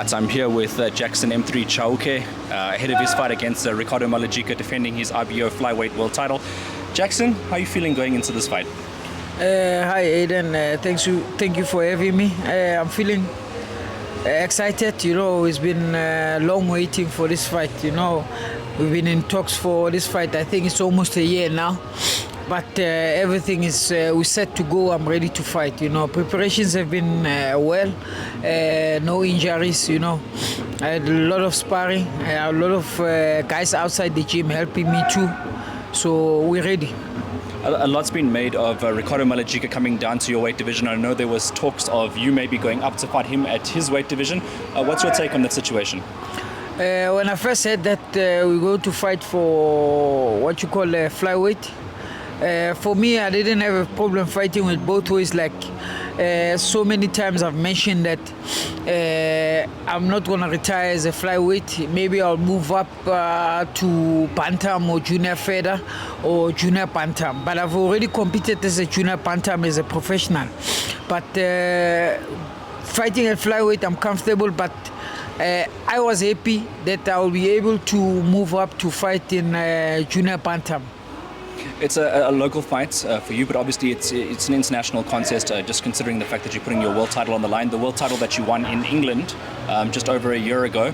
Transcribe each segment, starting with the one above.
Right, I'm here with Jackson M3 Chauke, ahead of his fight against Ricardo Malajika, defending his IBO flyweight world title. Jackson, how are you feeling going into this fight? Hi Aiden, thank you for having me. I'm feeling excited. It's been long waiting for this fight. We've been in talks for this fight. I think it's almost a year now, but everything is we're set to go. I'm ready to fight. Preparations have been well, no injuries. I had a lot of sparring, a lot of guys outside the gym helping me too. So we're ready. A lot's been made of Ricardo Malajika coming down to your weight division. I know there was talks of you maybe going up to fight him at his weight division. What's your take on that situation? When I first said that we're going to fight for what you call flyweight, for me, I didn't have a problem fighting with both ways. Like so many times I've mentioned that I'm not going to retire as a flyweight. Maybe I'll move up to bantam or junior feather or junior bantam. But I've already competed as a junior bantam as a professional. But fighting at flyweight, I'm comfortable. But I was happy that I'll be able to move up to fight in junior bantam. It's a local fight for you, but obviously it's an international contest, just considering the fact that you're putting your world title on the line, the world title that you won in England just over a year ago.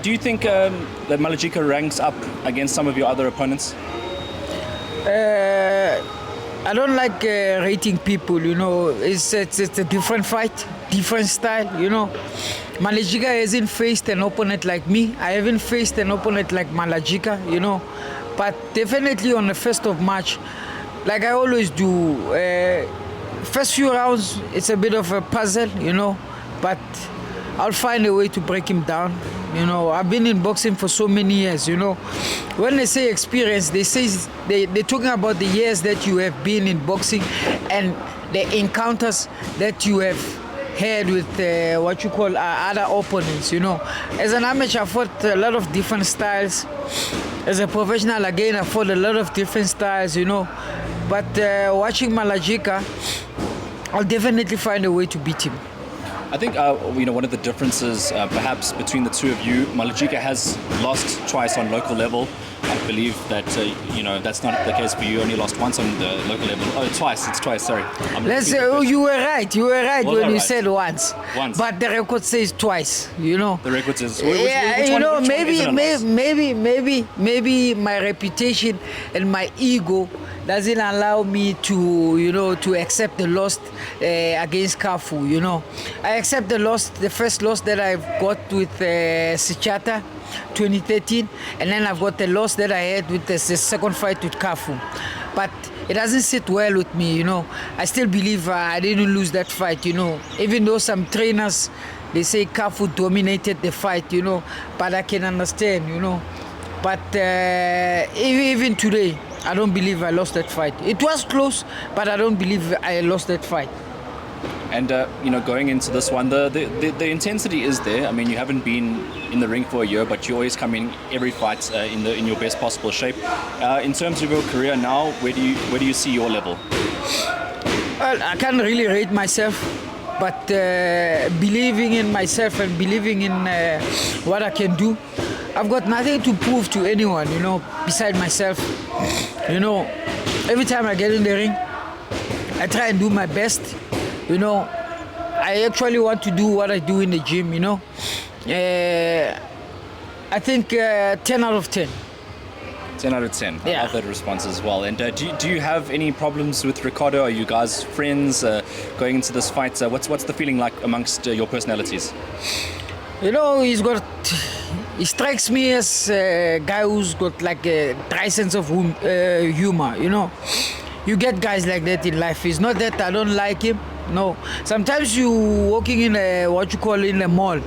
Do you think that Malajika ranks up against some of your other opponents? I don't like rating people, It's a different fight, different style, Malajika hasn't faced an opponent like me. I haven't faced an opponent like Malajika, But definitely on the 1st of March, like I always do, first few rounds, it's a bit of a puzzle, but I'll find a way to break him down. I've been in boxing for so many years, When they say experience, they're talking about the years that you have been in boxing and the encounters that you have had with what you call other opponents, As an amateur, I fought a lot of different styles. As a professional, again, I fought a lot of different styles, But watching Malajika, I'll definitely find a way to beat him. I think one of the differences perhaps between the two of you, Malajika has lost twice on local level. I believe that that's not the case for you. Only lost once on the local level. Oh, twice. It's twice. Sorry. You were right. You were right when you said once. Once. But the record says twice. The record says. Maybe my reputation and my ego doesn't allow me to accept the loss against Kafu. I accept the first loss that I've got with Sichata, 2013, and then I've got the loss that I had with the second fight with Kafu. But it doesn't sit well with me, I still believe I didn't lose that fight, Even though some trainers, they say Kafu dominated the fight, but I can understand, But even today, I don't believe I lost that fight. It was close, but I don't believe I lost that fight. And going into this one, the intensity is there. I mean, you haven't been in the ring for a year, but you always come in every fight in your best possible shape. In terms of your career now, where do you see your level? Well, I can't really rate myself, but believing in myself and believing in what I can do, I've got nothing to prove to anyone, beside myself. Every time I get in the ring, I try and do my best. I actually want to do what I do in the gym, I think 10 out of 10. 10 out of 10. Yeah. I love that response as well. And do you have any problems with Ricardo? Are you guys friends going into this fight? What's the feeling like amongst your personalities? He strikes me as a guy who's got like a dry sense of humor, You get guys like that in life. It's not that I don't like him. No. Sometimes you walking in in a mall,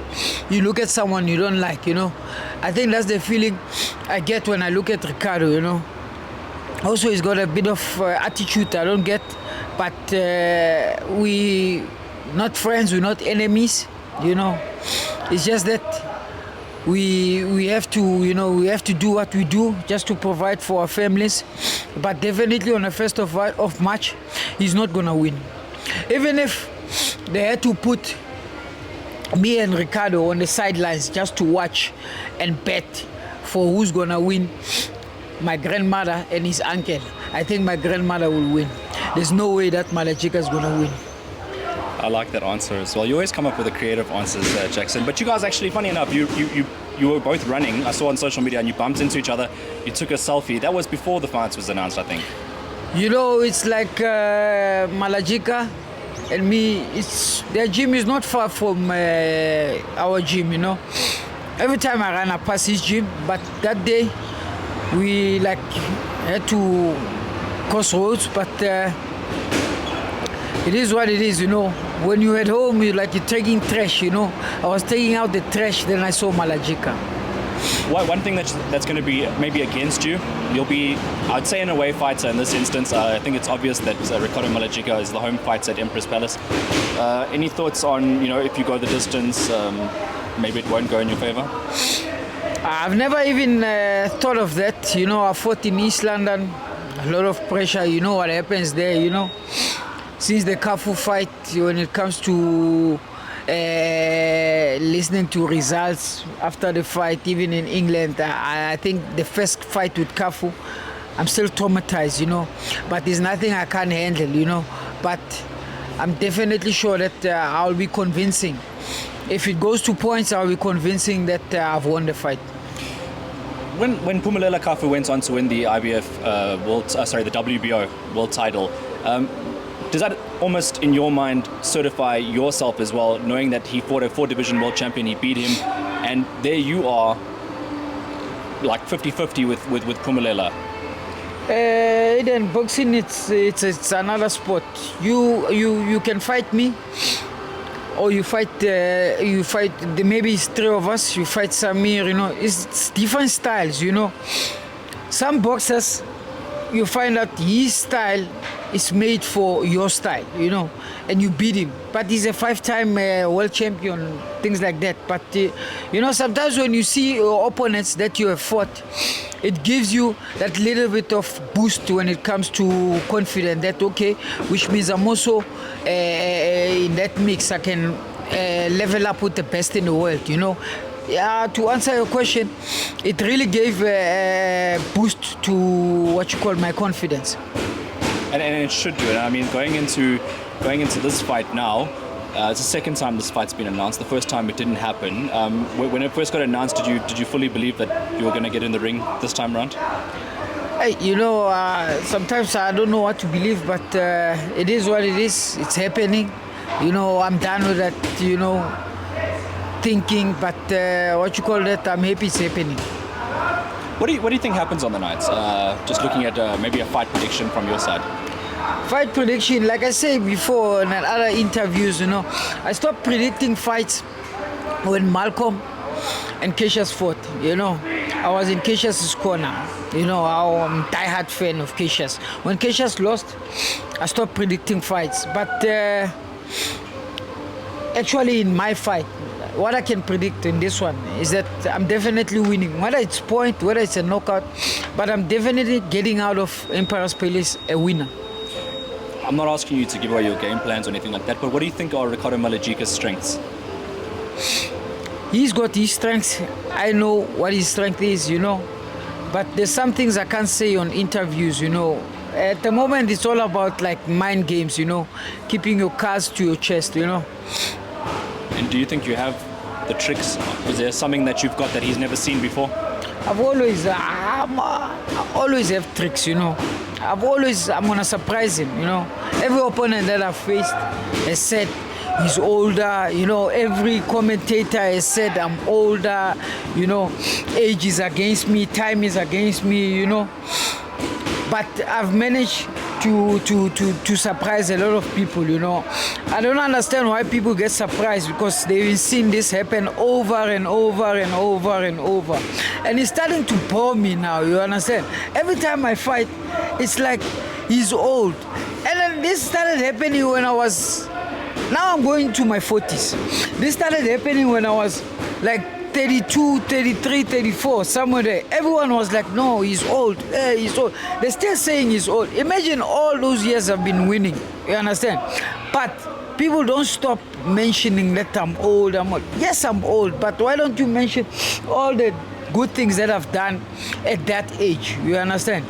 you look at someone you don't like, I think that's the feeling I get when I look at Ricardo, Also, he's got a bit of attitude I don't get, but we not friends, we're not enemies, It's just that we have to do what we do just to provide for our families. But definitely on the 1st of March, he's not going to win. Even if they had to put me and Ricardo on the sidelines just to watch and bet for who's gonna win, my grandmother and his uncle. I think my grandmother will win. There's no way that Malajika is gonna win. I like that answer as well. You always come up with the creative answers, Jackson. But you guys actually, funny enough, you were both running. I saw on social media and you bumped into each other. You took a selfie. That was before the fight was announced, I think. You know, it's like Malajika and me. Their gym is not far from our gym. You know, every time I run, I pass his gym. But that day, we like had to cross roads. But it is what it is. You know, when you're at home, you're taking trash. You know, I was taking out the trash. Then I saw Malajika. One thing that's going to be maybe against you, you'll be, I'd say, an away fighter in this instance. I think it's obvious that Ricardo Malajika is the home fighter at Empress Palace. Any thoughts on, if you go the distance, maybe it won't go in your favor? I've never even thought of that. I fought in East London, a lot of pressure. You know what happens there, Since the Kafu fight, when it comes to listening to results after the fight, even in England, I think the first fight with Kafu, I'm still traumatized, But there's nothing I can't handle, But I'm definitely sure that I'll be convincing. If it goes to points, I'll be convincing that I've won the fight. When Phumelela Kafu went on to win the IBF the WBO world title, does that almost, in your mind, certify yourself as well, knowing that he fought a 4-division world champion, he beat him, and there you are, like 50-50 with Phumelela? In boxing, it's another sport. You can fight me, or you fight. Maybe it's 3 of us. You fight Samir. It's different styles. Some boxers, you find out his style is made for your style, and you beat him. But he's a 5-time world champion, things like that. But, sometimes when you see your opponents that you have fought, it gives you that little bit of boost when it comes to confidence that, okay, which means I'm also in that mix. I can level up with the best in the world, Yeah, to answer your question, it really gave a boost to what you call my confidence. And it should do it. I mean, going into this fight now, it's the second time this fight's been announced. The first time it didn't happen. When it first got announced, did you fully believe that you were going to get in the ring this time around? Hey, sometimes I don't know what to believe, but it is what it is. It's happening. I'm done with that. Thinking, but I'm happy it's happening. What do you think happens on the night? Just looking at maybe a fight prediction from your side. Fight prediction, like I said before in other interviews, I stopped predicting fights when Malcolm and Cassius fought. I was in Cassius's corner. I'm a diehard fan of Cassius. When Cassius lost, I stopped predicting fights. But actually, in my fight, what I can predict in this one is that I'm definitely winning. Whether it's point, whether it's a knockout, but I'm definitely getting out of Emperor's Palace a winner. I'm not asking you to give away your game plans or anything like that, but what do you think are Ricardo Malajika's strengths? He's got his strengths. I know what his strength is, But there's some things I can't say on interviews, At the moment, it's all about mind games, keeping your cards to your chest, And do you think you have the tricks? Is there something that you've got that he's never seen before? I always have tricks, I'm gonna surprise him, Every opponent that I've faced has said he's older, every commentator has said I'm older, age is against me, time is against me, But I've managed to surprise a lot of people, I don't understand why people get surprised, because they've seen this happen over and over and over and over. And it's starting to bore me now, you understand? Every time I fight, it's like he's old. And then this started happening when I was, now I'm going to my 40s. This started happening when I was 32, 33, 34, somewhere there. Everyone was like, no, he's old. He's old. They're still saying he's old. Imagine all those years I've been winning. You understand? But people don't stop mentioning that I'm old. Yes, I'm old, but why don't you mention all the good things that I've done at that age? You understand?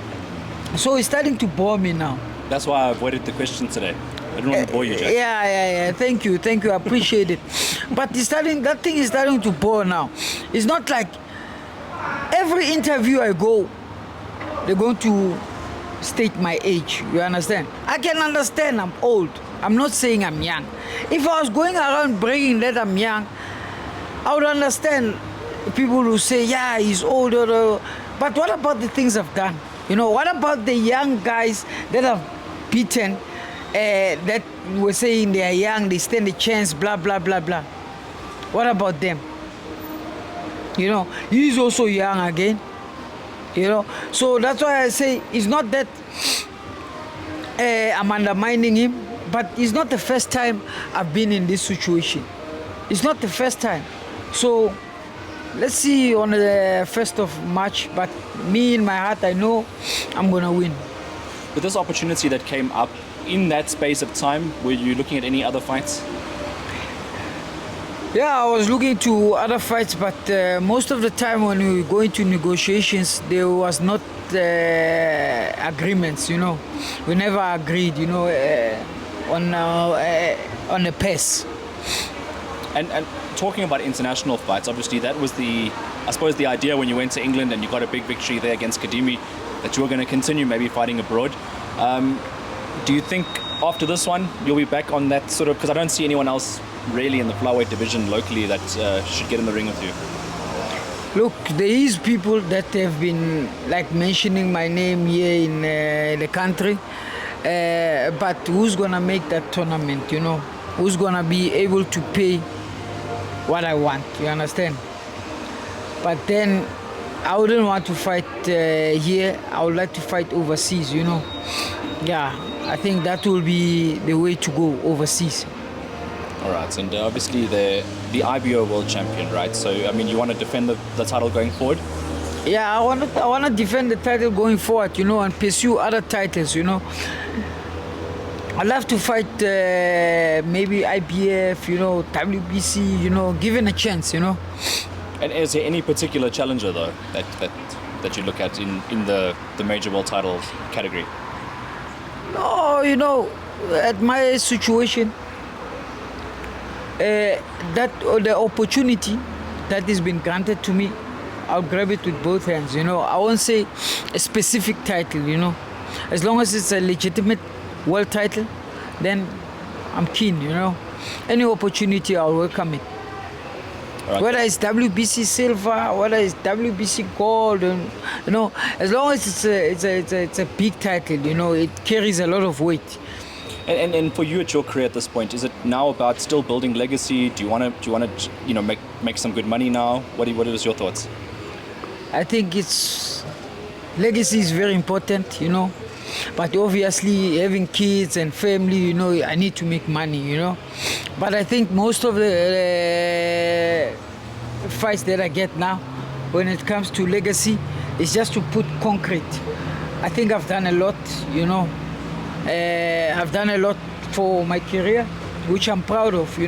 So it's starting to bore me now. That's why I avoided the question today. I don't want to bore you, Jack. Yeah. Thank you. I appreciate it. But that thing is starting to bore now. It's not like every interview I go, they're going to state my age. You understand? I can understand I'm old. I'm not saying I'm young. If I was going around bragging that I'm young, I would understand people who say, yeah, he's older. But what about the things I've done? What about the young guys that have beaten, that were saying they are young, they stand a chance, blah, blah, blah, blah. What about them? He's also young again. So that's why I say it's not that I'm undermining him, but it's not the first time I've been in this situation. It's not the first time. So let's see on the 1st of March, but me in my heart, I know I'm going to win. With this opportunity that came up, in that space of time, were you looking at any other fights? Yeah, I was looking to other fights, but most of the time when we were going to negotiations, there was not agreements, We never agreed, on a pace. And talking about international fights, obviously that was the idea when you went to England and you got a big victory there against Kadimi, that you were going to continue maybe fighting abroad. Do you think after this one you'll be back on that sort of, because I don't see anyone else really in the flyweight division locally that should get in the ring with you? Look, there is people that have been mentioning my name here in the country, but who's gonna make that tournament? Who's gonna be able to pay what I want? You understand? But then I wouldn't want to fight here. I would like to fight overseas. Yeah, I think that will be the way to go, overseas. All right, and obviously the IBO world champion, right? So I mean, you want to defend the title going forward? Yeah, I want to defend the title going forward, and pursue other titles, I'd love to fight maybe IBF, WBC, given a chance, And is there any particular challenger though that you look at in the major world title category? No, at my situation, that the opportunity that has been granted to me, I'll grab it with both hands. I won't say a specific title. As long as it's a legitimate world title, then I'm keen. Any opportunity, I'll welcome it. Right. Whether it's WBC silver, whether it's WBC gold, as long as it's a big title, it carries a lot of weight. And for you at your career at this point, is it now about still building legacy? Do you want to make some good money now? What is your thoughts? I think legacy is very important, But obviously, having kids and family, I need to make money, But I think most of the fights that I get now, when it comes to legacy, is just to put concrete. I think I've done a lot, I've done a lot for my career, which I'm proud of,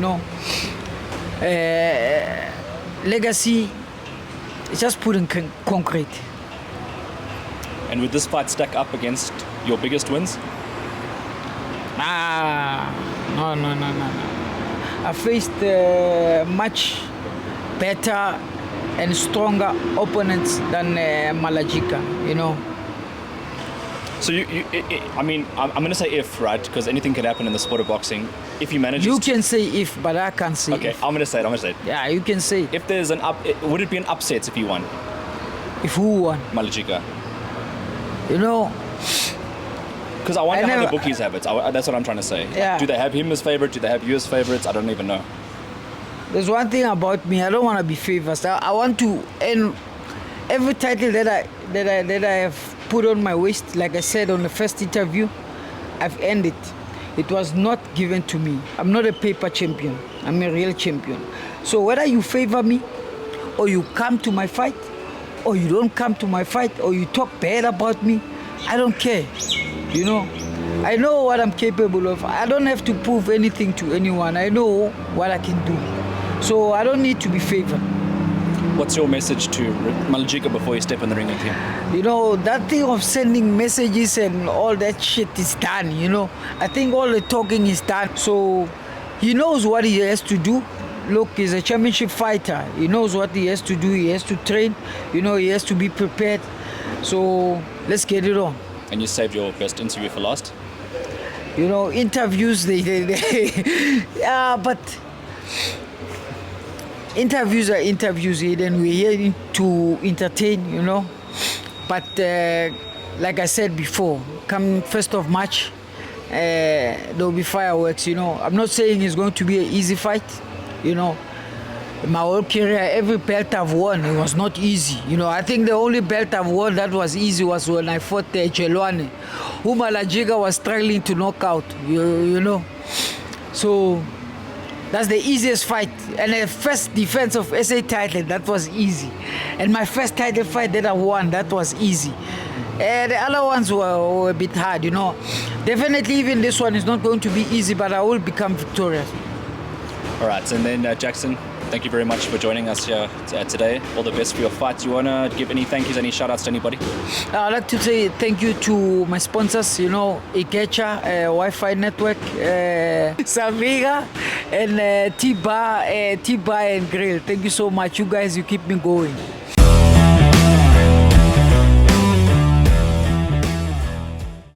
Legacy is just putting concrete. And would this fight stack up against your biggest wins? No. I faced much better and stronger opponents than Malajika, So I'm going to say if, right? Because anything can happen in the sport of boxing. If he manages You can say if, but I can't say Okay, if. I'm going to say it. Yeah, you can say. If there's would it be an upset if he won? If who won? Malajika. Because I wonder how the bookies have it. That's what I'm trying to say. Yeah. Do they have him as favorite? Do they have you as favorites? I don't even know. There's one thing about me. I don't want to be favorites. I want to end every title that I have put on my waist. Like I said on the first interview, I've ended. It was not given to me. I'm not a paper champion. I'm a real champion. So whether you favor me, or you come to my fight, or you don't come to my fight, or you talk bad about me, I don't care. You know, I know what I'm capable of. I don't have to prove anything to anyone. I know what I can do. So I don't need to be favored. What's your message to Malajika before you step in the ring with him? You know, that thing of sending messages and all that shit is done, you know. I think all the talking is done. So he knows what he has to do. Look, he's a championship fighter. He knows what he has to do. He has to train. You know, he has to be prepared. So let's get it on. And you saved your best interview for last? You know, interviews, yeah, but interviews are interviews, and we're here to entertain, you know. But like I said before, come 1st of March, there'll be fireworks, you know. I'm not saying it's going to be an easy fight, you know. In my whole career, every belt I've won, it was not easy. You know, I think the only belt I've won that was easy was when I fought Chelwane, who Malajika was struggling to knock out, you know. So that's the easiest fight. And the first defense of SA title, that was easy. And my first title fight that I won, that was easy. The other ones were a bit hard, you know. Definitely even this one is not going to be easy, but I will become victorious. All right, and then Jackson, thank you very much for joining us here today. All the best for your fight. Do you want to give any thank yous, any shout outs to anybody? I'd like to say thank you to my sponsors, you know, Ikecha, Wi-Fi Network, Saviga, and T-Bar and Grill. Thank you so much. You guys, you keep me going.